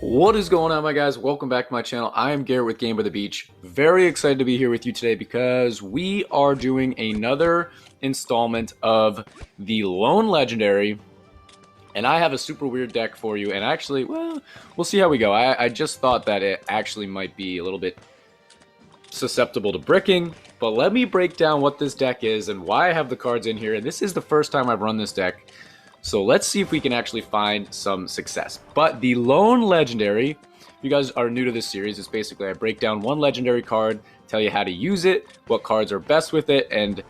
What is going on, my guys? Welcome back to my channel. I am Garrett with Game by the Beach. Very excited to be here with you today because we are doing another installment of the Lone Legendary, and I have a super weird deck for you. And actually, well, we'll see how we go. I just thought that it actually might be a little bit susceptible to bricking, but let me break down what this deck is and why I have the cards in here. And this is the first time I've run this deck. So let's see if we can actually find some success. But the Lone Legendary, if you guys are new to this series, it's basically I break down one legendary card, tell you how to use it, what cards are best with it, and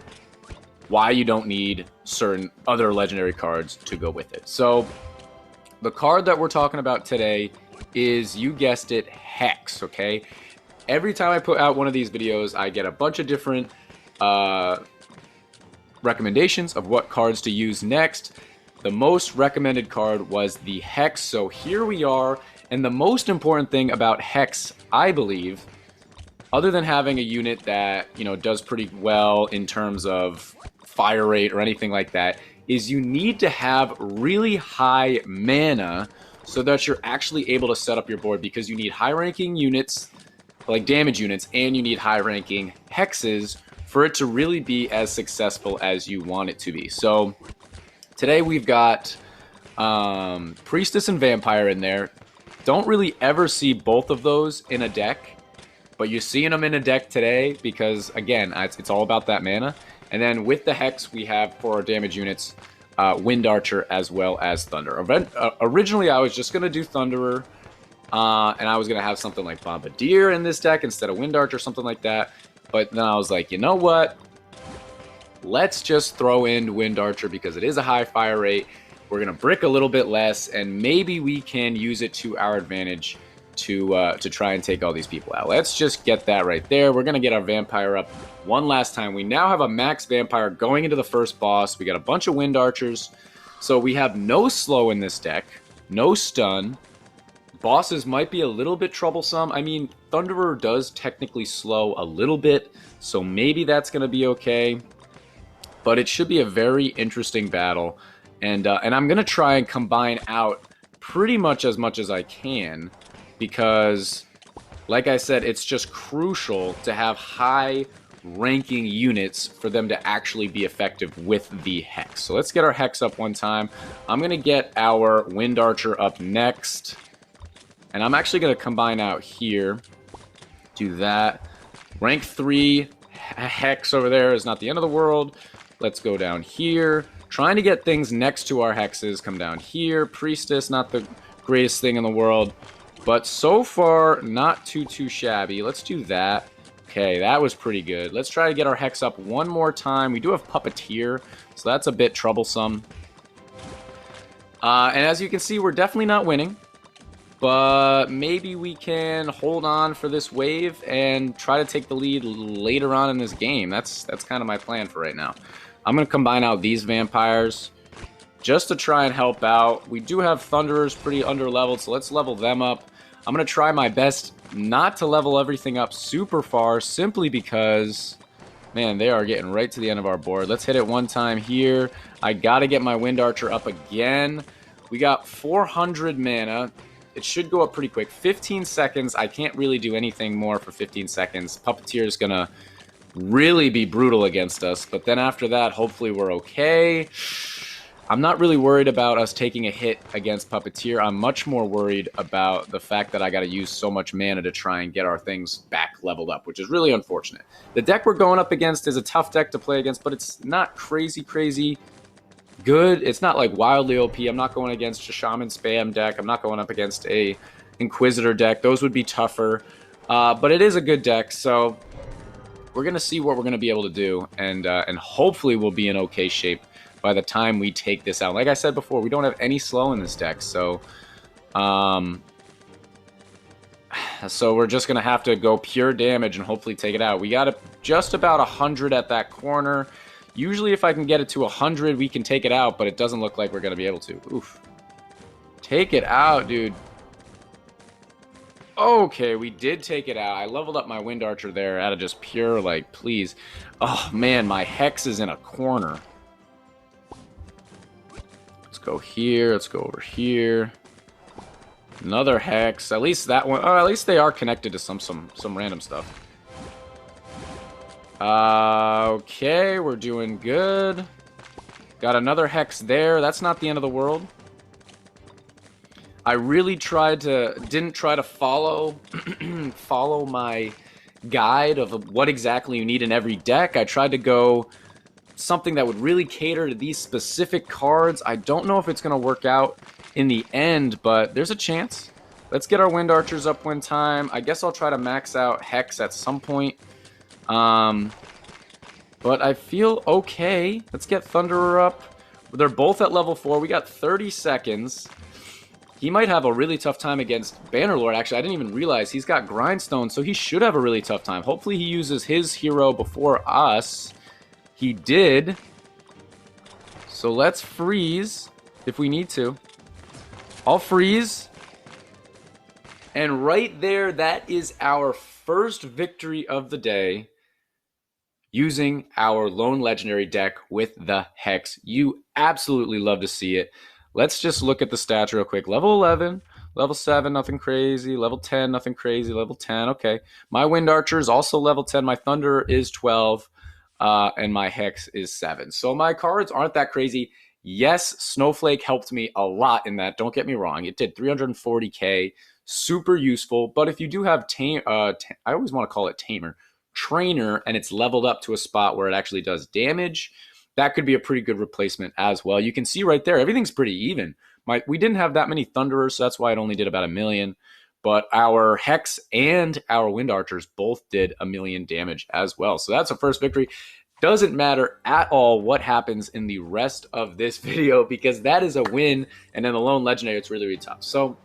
why you don't need certain other legendary cards to go with it. So the card that we're talking about today is, you guessed it, HEX, okay? Every time I put out one of these videos, I get a bunch of different recommendations of what cards to use next. The most recommended card was the HEX, so here we are. And the most important thing about HEX, I believe, other than having a unit that, you know, does pretty well in terms of fire rate or anything like that, is you need to have really high mana so that you're actually able to set up your board, because you need high-ranking units, like damage units, and you need high-ranking hexes for it to really be as successful as you want it to be. So today we've got Priestess and Vampire in there. Don't really ever see both of those in a deck, but you're seeing them in a deck today because, again, it's all about that mana. And then with the Hex, we have, for our damage units, Wind Archer as well as Thunder. Originally, I was just going to do Thunderer, and I was going to have something like Bombardier in this deck instead of Wind Archer, something like that. But then I was like, you know what? Let's just throw in Wind Archer because it is a high fire rate. We're going to brick a little bit less, and maybe we can use it to our advantage to try and take all these people out. Let's just get that right there. We're going to get our Vampire up one last time. We now have a max Vampire going into the first boss. We got a bunch of Wind Archers. So we have no slow in this deck, no stun. Bosses might be a little bit troublesome. I mean, Thunderer does technically slow a little bit, so maybe that's going to be okay. But it should be a very interesting battle, and I'm gonna try and combine out pretty much as I can, because, like I said, it's just crucial to have high-ranking units for them to actually be effective with the Hex. So let's get our Hex up one time. I'm gonna get our Wind Archer up next, and I'm actually gonna combine out here. Do that. Rank 3 Hex over there is not the end of the world. Let's go down here. Trying to get things next to our hexes. Come down here. Priestess, not the greatest thing in the world, but so far, not too shabby. Let's do that. Okay, that was pretty good. Let's try to get our hex up one more time. We do have Puppeteer, so that's a bit troublesome. And as you can see, we're definitely not winning, but maybe we can hold on for this wave and try to take the lead later on in this game. That's kind of my plan for right now. I'm going to combine out these vampires just to try and help out. We do have Thunderers pretty under-leveled, so let's level them up. I'm going to try my best not to level everything up super far, simply because, man, they are getting right to the end of our board. Let's hit it one time here. I got to get my Wind Archer up again. We got 400 mana. It should go up pretty quick. 15 seconds. I can't really do anything more for 15 seconds. Puppeteer is going to really be brutal against us, but then after that, hopefully we're okay. I'm not really worried about us taking a hit against Puppeteer. I'm much more worried about the fact that I got to use so much mana to try and get our things back leveled up, which is really unfortunate. The deck we're going up against is a tough deck to play against, but it's not crazy good. It's not like wildly OP. I'm not going against a Shaman Spam deck. I'm not going up against a Inquisitor deck. Those would be tougher, but it is a good deck, so we're going to see what we're going to be able to do, and hopefully we'll be in okay shape by the time we take this out. Like I said before, we don't have any slow in this deck, so we're just going to have to go pure damage and hopefully take it out. We got just about 100 at that corner. Usually if I can get it to 100, we can take it out, but it doesn't look like we're going to be able to. Oof. Take it out, dude. Okay, we did take it out. I leveled up my Wind Archer there out of just pure, like, please. Oh, man, my Hex is in a corner. Let's go here. Let's go over here. Another Hex. At least that one. Oh, at least they are connected to some random stuff. Okay, we're doing good. Got another Hex there. That's not the end of the world. I really didn't try to follow follow my guide of what exactly you need in every deck. I tried to go something that would really cater to these specific cards. I don't know if it's going to work out in the end, but there's a chance. Let's get our Wind Archers up one time. I guess I'll try to max out Hex at some point. But I feel okay. Let's get Thunderer up. They're both at level 4. We got 30 seconds. He might have a really tough time against Bannerlord. Actually, I didn't even realize he's got Grindstone, so he should have a really tough time. Hopefully he uses his hero before us. He did. So let's freeze if we need to. I'll freeze. And right there, that is our first victory of the day using our Lone Legendary deck with the Hex. You absolutely love to see it. Let's just look at the stats real quick. Level 11, level 7, nothing crazy. Level 10, nothing crazy. Level 10, okay. My Wind Archer is also level 10. My Thunder is 12. And my Hex is 7. So my cards aren't that crazy. Yes, Snowflake helped me a lot in that. Don't get me wrong. It did 340k. Super useful. But if you do have I always want to call it Trainer, and it's leveled up to a spot where it actually does damage, that could be a pretty good replacement as well. You can see right there, everything's pretty even. We didn't have that many Thunderers, so that's why it only did about 1 million. But our Hex and our Wind Archers both did 1 million damage as well. So that's a first victory. Doesn't matter at all what happens in the rest of this video, because that is a win. And then the Lone Legendary, it's really, really tough. So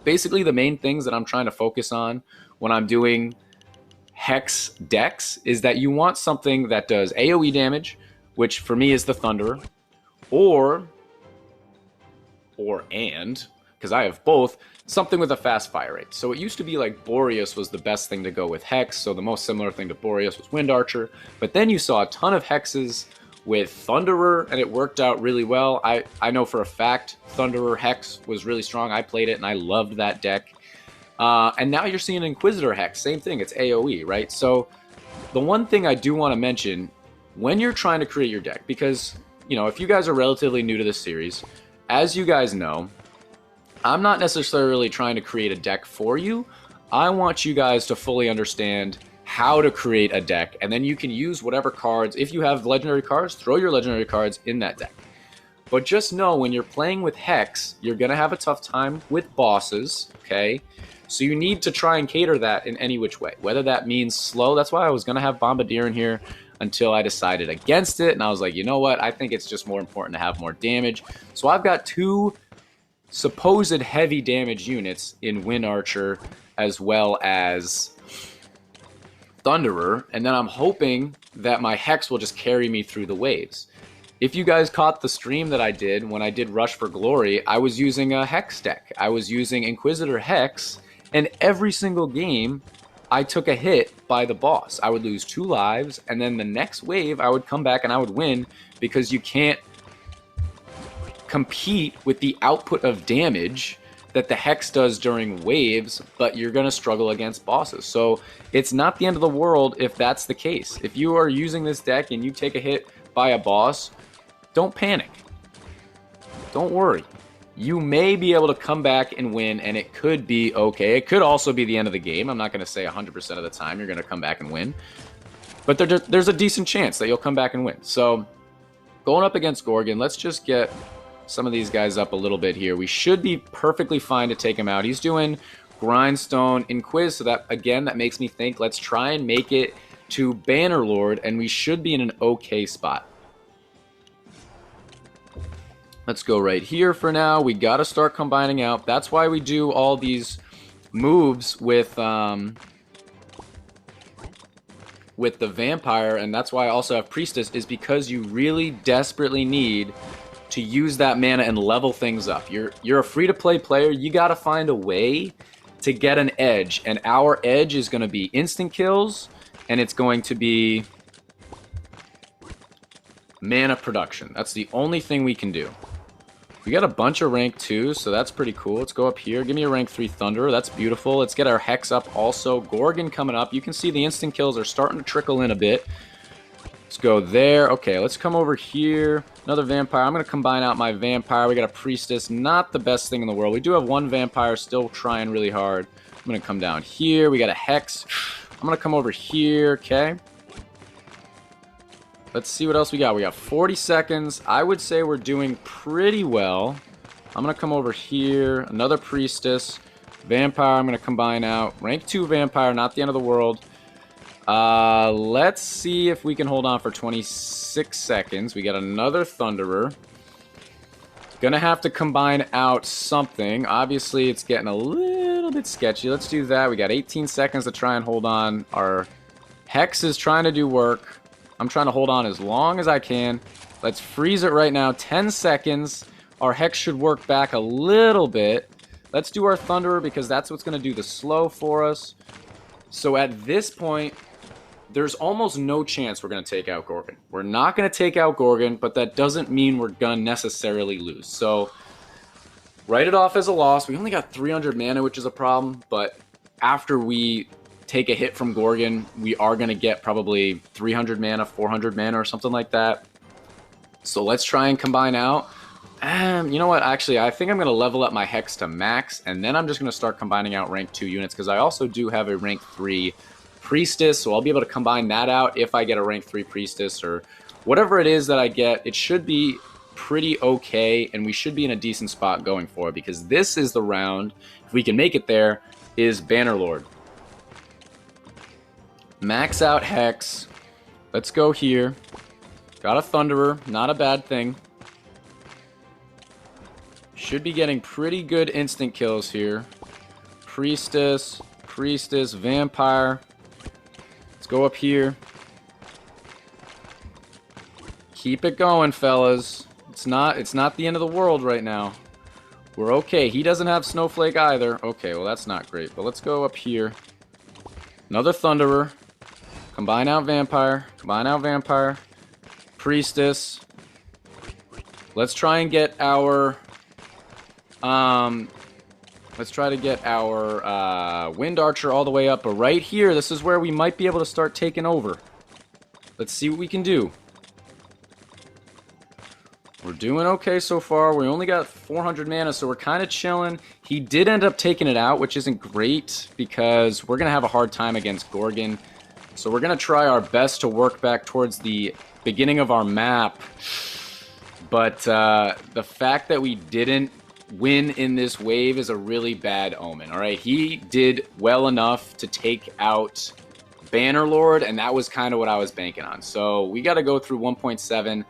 basically the main things that I'm trying to focus on when I'm doing Hex decks is that you want something that does AoE damage, which for me is the Thunderer, because I have both, something with a fast fire rate. So it used to be like Boreas was the best thing to go with Hex, so the most similar thing to Boreas was Wind Archer, but then you saw a ton of Hexes with Thunderer, and it worked out really well. I know for a fact Thunderer Hex was really strong. I played it, and I loved that deck. And now you're seeing Inquisitor Hex, same thing, it's AoE, right? So the one thing I do want to mention, when you're trying to create your deck, because, you know, if you guys are relatively new to this series, as you guys know, I'm not necessarily trying to create a deck for you. I want you guys to fully understand how to create a deck, and then you can use whatever cards. If you have legendary cards, throw your legendary cards in that deck. But just know, when you're playing with Hex, you're going to have a tough time with bosses, okay? So you need to try and cater that in any which way, whether that means slow. That's why I was going to have Bombardier in here until I decided against it, and I was like, you know what? I think it's just more important to have more damage. So I've got 2 supposed heavy damage units in Wind Archer as well as Thunderer, and then I'm hoping that my Hex will just carry me through the waves. If you guys caught the stream that I did when I did Rush for Glory, I was using a Hex deck. I was using Inquisitor Hex, and every single game I took a hit by the boss. I would lose 2 lives, and then the next wave I would come back and I would win, because you can't compete with the output of damage that the Hex does during waves, but you're going to struggle against bosses. So it's not the end of the world if that's the case. If you are using this deck and you take a hit by a boss, don't panic. Don't worry. You may be able to come back and win, and it could be okay. It could also be the end of the game. I'm not going to say 100% of the time you're going to come back and win, but there's a decent chance that you'll come back and win. So going up against Gorgon, let's just get some of these guys up a little bit here. We should be perfectly fine to take him out. He's doing Grindstone, Inquis, so that, again, that makes me think, let's try and make it to Bannerlord, and we should be in an okay spot. Let's go right here for now. We got to start combining out. That's why we do all these moves with the Vampire, and that's why I also have Priestess, is because you really desperately need to use that mana and level things up. You're a free-to-play player. You got to find a way to get an edge, and our edge is going to be instant kills, and it's going to be mana production. That's the only thing we can do. We got a bunch of rank 2s, so that's pretty cool. Let's go up here. Give me a rank 3 Thunder. That's beautiful. Let's get our Hex up also. Gorgon coming up. You can see the instant kills are starting to trickle in a bit. Let's go there. Okay, let's come over here. Another Vampire. I'm going to combine out my Vampire. We got a Priestess. Not the best thing in the world. We do have one Vampire still trying really hard. I'm going to come down here. We got a Hex. I'm going to come over here. Okay. Let's see what else we got. We got 40 seconds. I would say we're doing pretty well. I'm going to come over here. Another Priestess. Vampire, I'm going to combine out. Rank 2 Vampire, not the end of the world. Let's see if we can hold on for 26 seconds. We got another Thunderer. Gonna have to combine out something. Obviously, it's getting a little bit sketchy. Let's do that. We got 18 seconds to try and hold on. Our Hex is trying to do work. I'm trying to hold on as long as I can. Let's freeze it right now. 10 seconds. Our Hex should work back a little bit. Let's do our Thunderer because that's what's going to do the slow for us. So at this point, there's almost no chance we're going to take out Gorgon. We're not going to take out Gorgon, but that doesn't mean we're going to necessarily lose. So write it off as a loss. We only got 300 mana, which is a problem. But after we take a hit from Gorgon, we are going to get probably 300 mana, 400 mana, or something like that. So let's try and combine out. You know what? Actually, I think I'm going to level up my Hex to max, and then I'm just going to start combining out rank 2 units, because I also do have a rank 3 Priestess, so I'll be able to combine that out if I get a rank 3 Priestess, or whatever it is that I get. It should be pretty okay, and we should be in a decent spot going for it, because this is the round, if we can make it there, is Bannerlord. Max out Hex. Let's go here. Got a Thunderer. Not a bad thing. Should be getting pretty good instant kills here. Priestess. Priestess. Vampire. Let's go up here. Keep it going, fellas. It's not the end of the world right now. We're okay. He doesn't have Snowflake either. Okay, well, that's not great. But let's go up here. Another Thunderer. Combine out Vampire. Combine out Vampire. Priestess. Let's try and get our... let's try to get our Wind Archer all the way up. But right here, this is where we might be able to start taking over. Let's see what we can do. We're doing okay so far. We only got 400 mana, so we're kind of chilling. He did end up taking it out, which isn't great, because we're going to have a hard time against Gorgon. So we're going to try our best to work back towards the beginning of our map. But the fact that we didn't win in this wave is a really bad omen. All right, he did well enough to take out Bannerlord, and that was kind of what I was banking on. So we got to go through 1.7.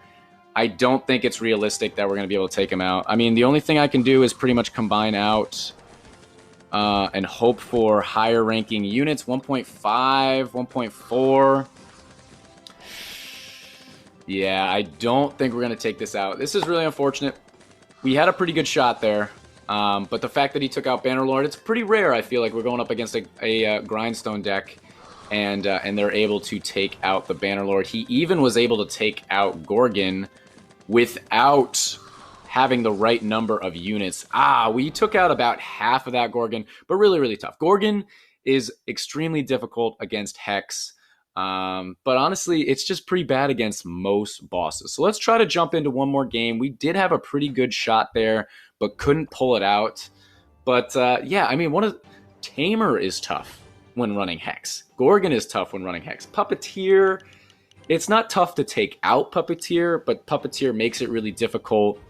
I don't think it's realistic that we're going to be able to take him out. I mean, the only thing I can do is pretty much combine out and hope for higher ranking units. 1.5, 1.4. Yeah, I don't think we're going to take this out. This is really unfortunate. We had a pretty good shot there. But the fact that he took out Bannerlord, it's pretty rare. I feel like we're going up against a Grindstone deck. And they're able to take out the Bannerlord. He even was able to take out Gorgon without having the right number of units. We took out about half of that Gorgon, but really, really tough. Gorgon is extremely difficult against Hex, but honestly, it's just pretty bad against most bosses. So let's try to jump into one more game. We did have a pretty good shot there, but couldn't pull it out. But yeah, I mean, Tamer is tough when running Hex. Gorgon is tough when running Hex. Puppeteer, it's not tough to take out Puppeteer, but Puppeteer makes it really difficult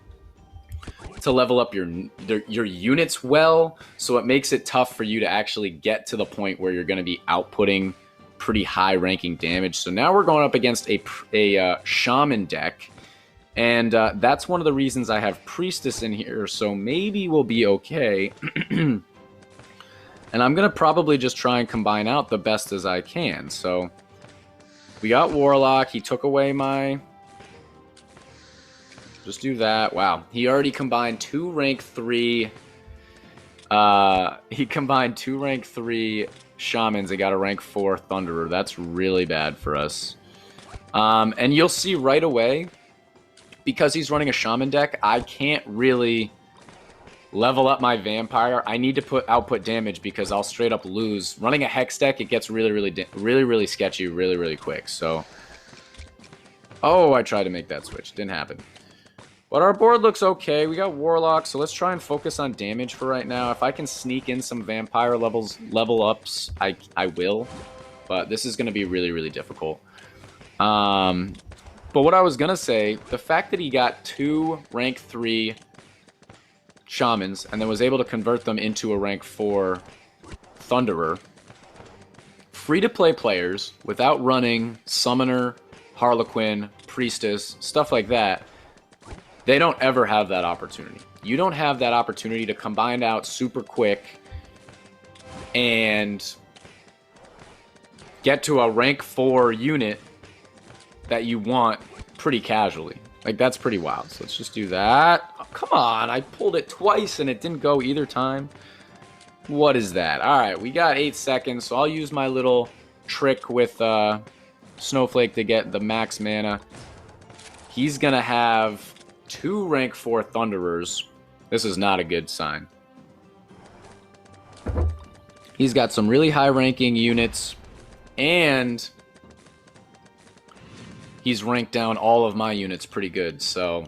to level up your units well, so it makes it tough for you to actually get to the point where you're going to be outputting pretty high ranking damage. So now we're going up against a Shaman deck, and that's one of the reasons I have Priestess in here, so maybe we'll be okay. And I'm going to probably just try and combine out the best as I can. So we got Warlock. He took away my... Just do that. Wow. He already combined 2 rank 3... he combined 2 rank 3 Shamans and got a rank 4 Thunderer. That's really bad for us. And you'll see right away, because he's running a shaman deck, I can't really level up my vampire. I need to put output damage because I'll straight up lose. Running a hex deck, it gets really sketchy really quick. So, oh, I tried to make that switch. Didn't happen. But our board looks okay. We got Warlock, so let's try and focus on damage for right now. If I can sneak in some vampire level ups, I will. But this is going to be really difficult. But what I was going to say, the fact that he got 2 rank 3 shamans and then was able to convert them into a rank 4 Thunderer, free-to-play players without running Summoner, Harlequin, Priestess, stuff like that, they don't ever have that opportunity. You don't have that opportunity to combine out super quick and get to a rank 4 unit that you want pretty casually. Like, that's pretty wild. So let's just do that. Oh, come on, I pulled it twice and it didn't go either time. What is that? All right, we got 8 seconds, so I'll use my little trick with Snowflake to get the max mana. He's gonna have 2 rank 4 Thunderers. This is not a good sign. He's got some really high ranking units, and he's ranked down all of my units pretty good, so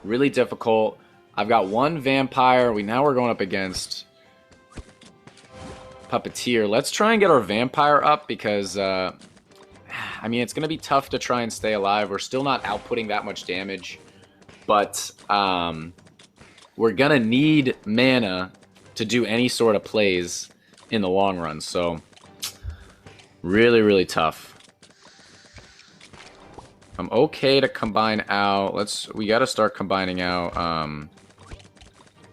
really difficult. I've got 1 Vampire. Now we're going up against Puppeteer. Let's try and get our Vampire up because, I mean, it's going to be tough to try and stay alive. We're still not outputting that much damage, but we're going to need mana to do any sort of plays in the long run, so really tough. I'm okay to combine out. We got to start combining out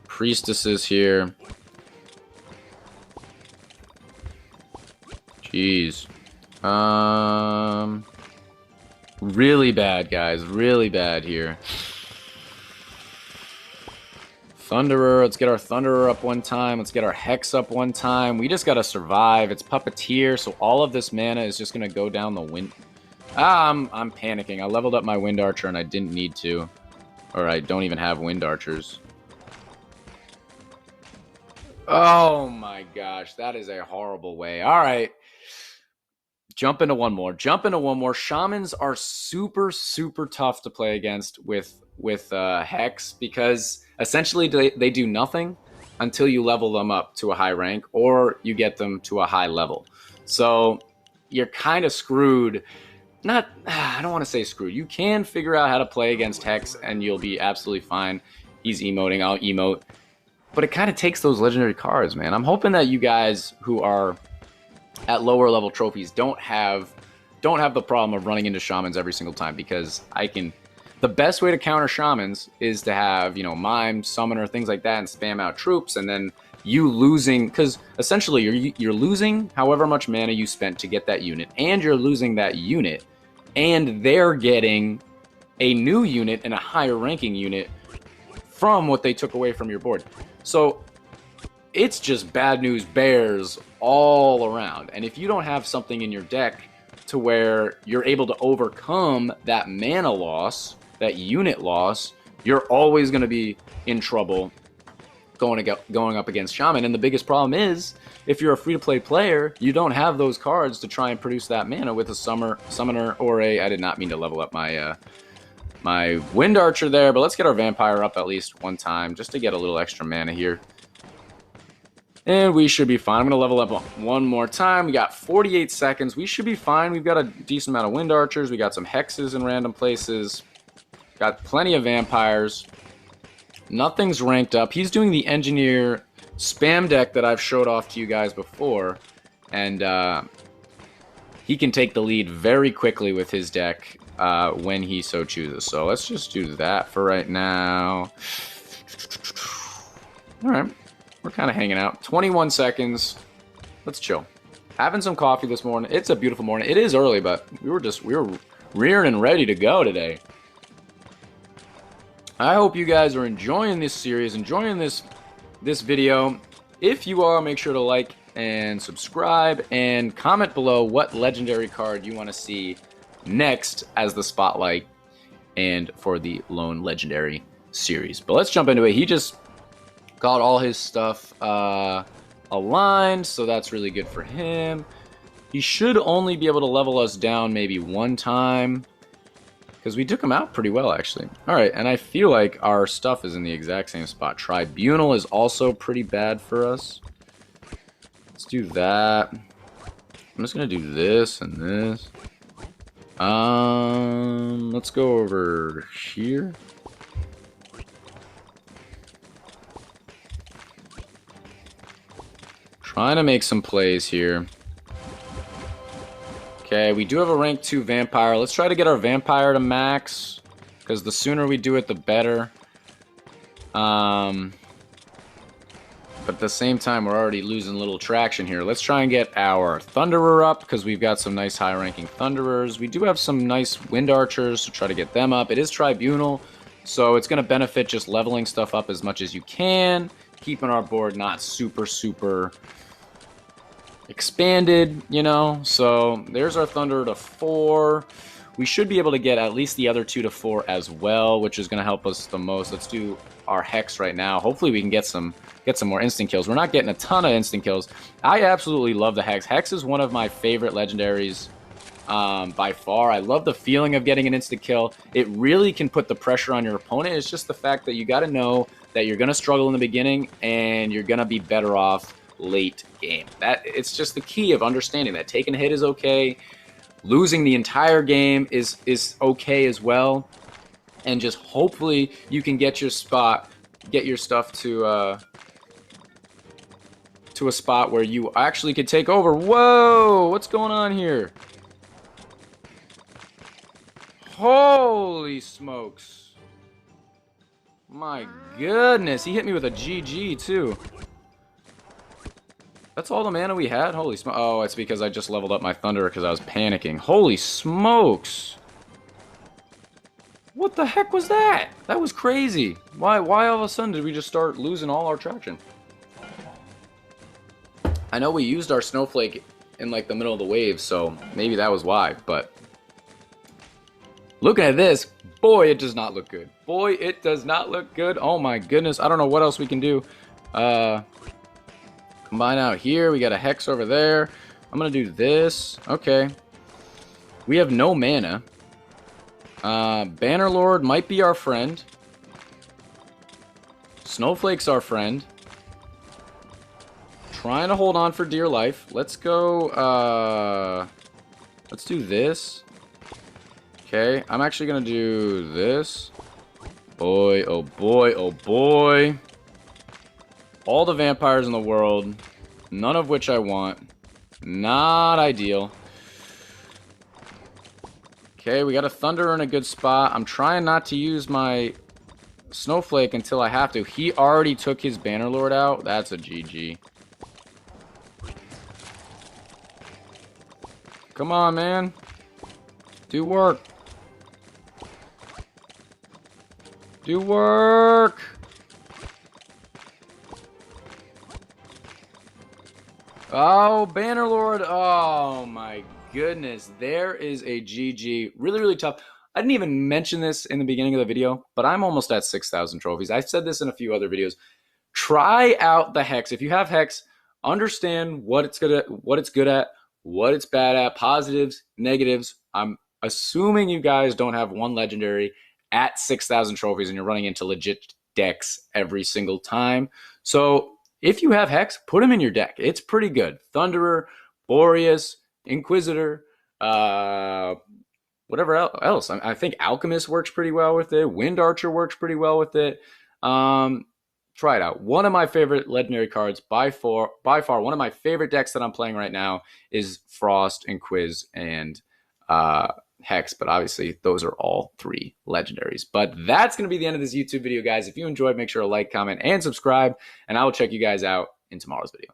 priestesses here. Jeez. Really bad, guys. Really bad here. Thunderer. Let's get our Thunderer up one time. Let's get our Hex up one time. We just got to survive. It's Puppeteer, so all of this mana is just going to go down the wind. I'm panicking. I leveled up my Wind Archer and I didn't need to. Or I don't even have Wind Archers. Oh my gosh, that is a horrible way. All right. Jump into one more. Shamans are super tough to play against with Hex because essentially they do nothing until you level them up to a high rank or you get them to a high level. So you're kind of screwed. I don't want to say screwed. You can figure out how to play against Hex and you'll be absolutely fine. He's emoting, I'll emote. But it kind of takes those legendary cards, man. I'm hoping that you guys who are at lower level trophies don't have the problem of running into shamans every single time, because the best way to counter shamans is to have, mime, summoner, things like that, and spam out troops, and then you losing, because essentially you're losing however much mana you spent to get that unit, and you're losing that unit, and they're getting a new unit and a higher ranking unit from what they took away from your board. So it's just bad news bears all around. And if you don't have something in your deck to where you're able to overcome that mana loss, that unit loss, you're always going to be in trouble going up against Shaman. And the biggest problem is, if you're a free-to-play player, you don't have those cards to try and produce that mana with a Summoner or I did not mean to level up my my Wind Archer there, but let's get our Vampire up at least one time just to get a little extra mana here. And we should be fine. I'm going to level up one more time. We got 48 seconds. We should be fine. We've got a decent amount of Wind Archers. We got some Hexes in random places. Got plenty of Vampires. Nothing's ranked up. He's doing the Engineer spam deck that I've showed off to you guys before. And he can take the lead very quickly with his deck when he so chooses. So let's just do that for right now. All right. We're kind of hanging out. 21 seconds. Let's chill. Having some coffee this morning. It's a beautiful morning. It is early, but we were rearing and ready to go today. I hope you guys are enjoying this series, enjoying this video. If you are, make sure to like and subscribe and comment below what legendary card you want to see next as the spotlight and for the Lone Legendary series. But let's jump into it. He just got all his stuff aligned, so that's really good for him. He should only be able to level us down maybe one time, because we took him out pretty well, actually. All right, and I feel like our stuff is in the exact same spot. Tribunal is also pretty bad for us. Let's do that. I'm just going to do this and this. Let's go over here. Trying to make some plays here. Okay, we do have a rank 2 vampire. Let's try to get our vampire to max, because the sooner we do it, the better. But at the same time, we're already losing a little traction here. Let's try and get our Thunderer up, because we've got some nice high-ranking Thunderers. We do have some nice Wind Archers, so try to get them up. It is Tribunal, so it's going to benefit just leveling stuff up as much as you can, keeping our board not super expanded, you know. So there's our Thunderer to 4. We should be able to get at least the other 2 to 4 as well, which is going to help us the most. Let's do our Hex right now. Hopefully we can get some more instant kills. We're not getting a ton of instant kills. I absolutely love the Hex. Hex is one of my favorite legendaries by far. I love the feeling of getting an instant kill. It really can put the pressure on your opponent. It's just the fact that you got to know that you're going to struggle in the beginning and you're going to be better off late game. It's just the key of understanding that taking a hit is okay, losing the entire game is okay as well, and just hopefully you can get your stuff to a spot where you actually could take over. Whoa, what's going on here? Holy smokes. My goodness, he hit me with a GG too. That's all the mana we had? Holy smokes. Oh, it's because I just leveled up my Thunderer because I was panicking. Holy smokes. What the heck was that? That was crazy. Why all of a sudden did we just start losing all our traction? I know we used our Snowflake in like the middle of the wave, so maybe that was why, but looking at this, boy, it does not look good. Boy, it does not look good. Oh my goodness. I don't know what else we can do. Combine out here. We got a Hex over there. I'm going to do this. Okay. We have no mana. Bannerlord might be our friend. Snowflake's our friend. Trying to hold on for dear life. Let's go. Let's do this. Okay. I'm actually going to do this. Boy, oh boy, oh boy. All the vampires in the world, none of which I want. Not ideal. Okay, we got a Thunderer in a good spot. I'm trying not to use my Snowflake until I have to. He already took his Bannerlord out. That's a GG. Come on, man. Do work. Do work. Oh, Bannerlord. Oh, my goodness. There is a GG. Really, really tough. I didn't even mention this in the beginning of the video, but I'm almost at 6,000 trophies. I've said this in a few other videos. Try out the Hex. If you have Hex, understand what it's good at, what it's bad at, positives, negatives. I'm assuming you guys don't have one legendary at 6,000 trophies and you're running into legit decks every single time. So if you have Hex, put them in your deck. It's pretty good. Thunderer, Boreas, Inquisitor, whatever else. I think Alchemist works pretty well with it. Wind Archer works pretty well with it. Try it out. One of my favorite legendary cards by far, one of my favorite decks that I'm playing right now is Frost, Inquiz, and Hex, but obviously those are all 3 legendaries. But that's going to be the end of this YouTube video, guys. If you enjoyed, make sure to like, comment, and subscribe, and I will check you guys out in tomorrow's video.